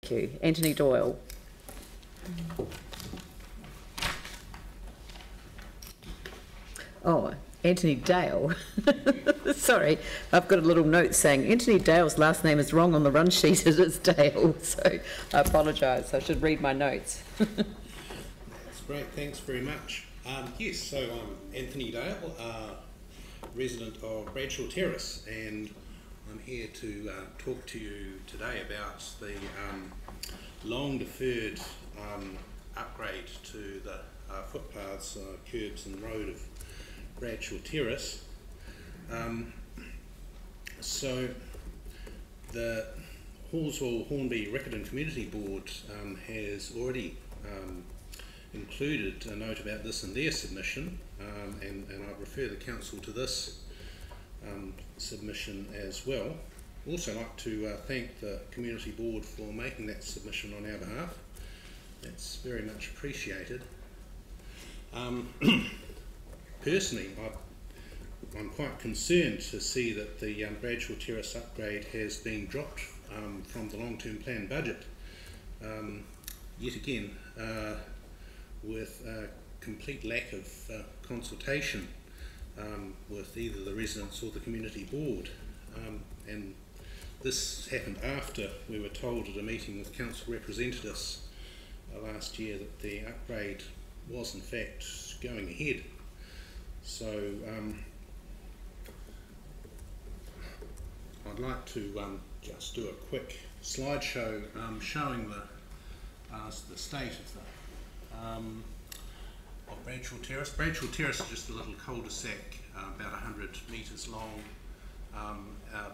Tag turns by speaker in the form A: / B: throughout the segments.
A: Thank you. Anthony Dayle. Oh, Anthony Dayle. Sorry, I've got a little note saying Anthony Dayle's last name is wrong on the run sheet. It is Dayle, so I apologise. I should read my notes.
B: That's great. Thanks very much. Yes, so I'm Anthony Dayle, resident of Bradshaw Terrace, and I'm here to talk to you today about the long deferred upgrade to the footpaths, curbs and road of Bradshaw Terrace. So the Hallswell Hornby Riccarton Community Board has already included a note about this in their submission, and I refer the council to this submission as well. Also like to thank the Community Board for making that submission on our behalf. That's very much appreciated. Personally, I'm quite concerned to see that the Bradshaw Terrace upgrade has been dropped from the long-term plan budget yet again, with a complete lack of consultation with either the residents or the community board, and this happened after we were told at a meeting with council representatives last year that the upgrade was in fact going ahead. So I'd like to just do a quick slideshow showing the state of Bradshaw Terrace. Bradshaw Terrace is just a little cul-de-sac about 100 metres long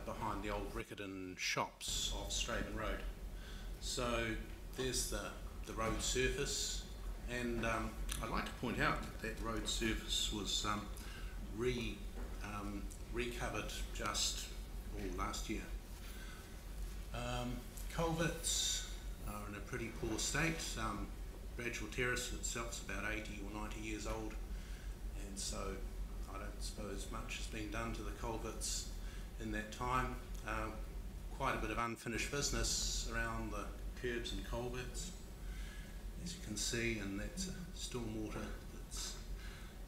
B: behind the old Riccarton shops off Straben Road. So there's the road surface, and I'd like to point out that that road surface was recovered just last year. Culverts are in a pretty poor state. Bradshaw Terrace itself is about 80 or 90 years old, and so I don't suppose much has been done to the culverts in that time. Quite a bit of unfinished business around the curbs and culverts, as you can see, and that's stormwater that's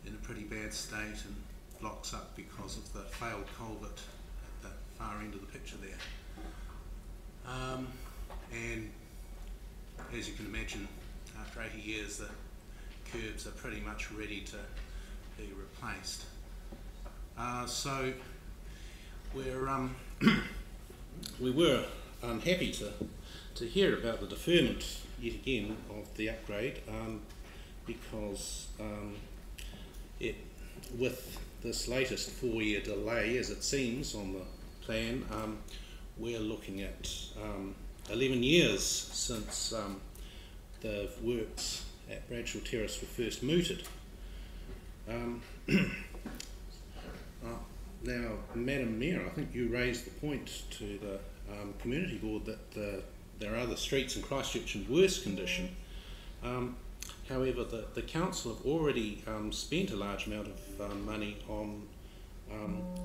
B: in a pretty bad state and blocks up because of the failed culvert at the far end of the picture there. And as you can imagine, after 80 years the curbs are pretty much ready to be replaced. So we were unhappy to hear about the deferment yet again of the upgrade, because with this latest 4-year delay, as it seems on the plan, we're looking at 11 years since the works at Bradshaw Terrace were first mooted. Now, Madam Mayor, I think you raised the point to the Community Board that there are other streets in Christchurch in worse condition. However, the council have already spent a large amount of money on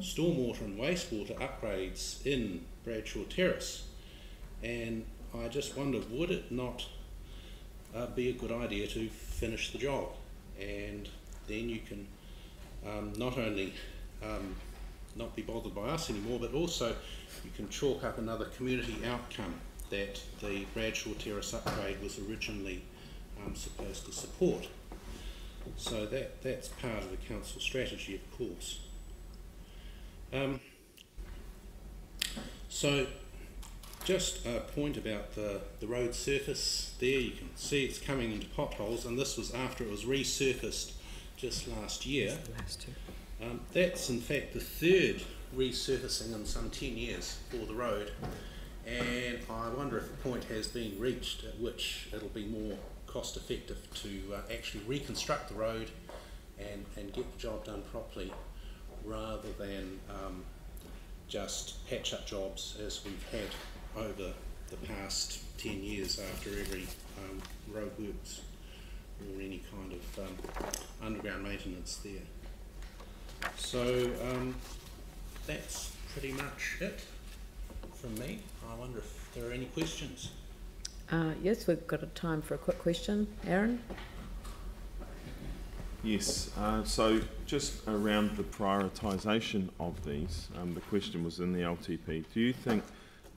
B: stormwater and wastewater upgrades in Bradshaw Terrace, and I just wonder, would it not be a good idea to finish the job, and then you can not only not be bothered by us anymore, but also you can chalk up another community outcome that the Bradshaw Terrace upgrade was originally supposed to support. So that's part of the council strategy, of course. So just a point about the road surface there. You can see it's coming into potholes, and this was after it was resurfaced just last year. That's in fact the third resurfacing in some 10 years for the road, and I wonder if a point has been reached at which it'll be more cost effective to actually reconstruct the road and get the job done properly, rather than just patch up jobs as we've had over the past 10 years after every road works or any kind of underground maintenance there. So that's pretty much it from me. I wonder if there are any questions.
A: Yes, we've got a time for a quick question. Aaron?
C: Yes, so just around the prioritisation of these, the question was in the LTP. Do you think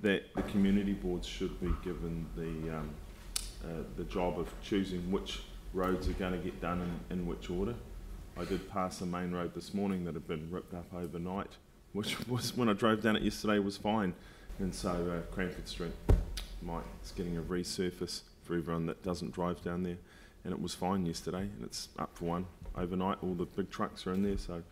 C: that the community boards should be given the job of choosing which roads are going to get done in which order? I did pass a main road this morning that had been ripped up overnight, which was, when I drove down it yesterday, was fine. And so Cranford Street, it's getting a resurface for everyone that doesn't drive down there. And it was fine yesterday, and it's up for one overnight. All the big trucks are in there. So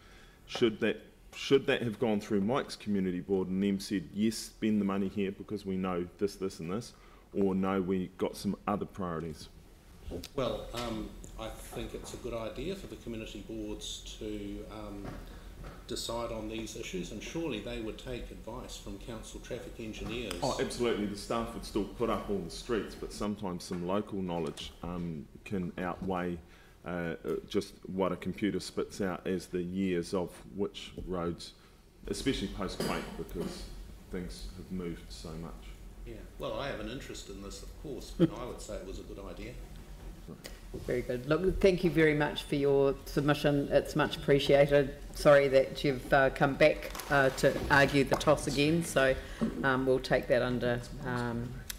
C: should that have gone through Mike's community board and them said, yes, spend the money here because we know this, this and this, or no, we got some other priorities?
B: Well, I think it's a good idea for the community boards to decide on these issues, and surely they would take advice from council traffic engineers.
C: Oh, absolutely. The staff would still put up all the streets, but sometimes some local knowledge can outweigh just what a computer spits out as the years of which roads, especially post-quake, because things have moved so much.
B: Yeah, well, I have an interest in this, of course, but I would say it was a good idea.
A: Very good. Look, thank you very much for your submission. It's much appreciated. Sorry that you've come back to argue the toss again, so we'll take that under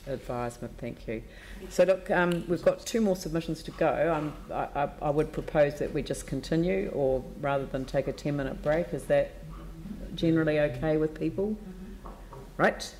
A: advisement. Thank you. So look, we've got 2 more submissions to go. I would propose that we just continue, or rather than take a 10-minute break. Is that generally okay with people? Right.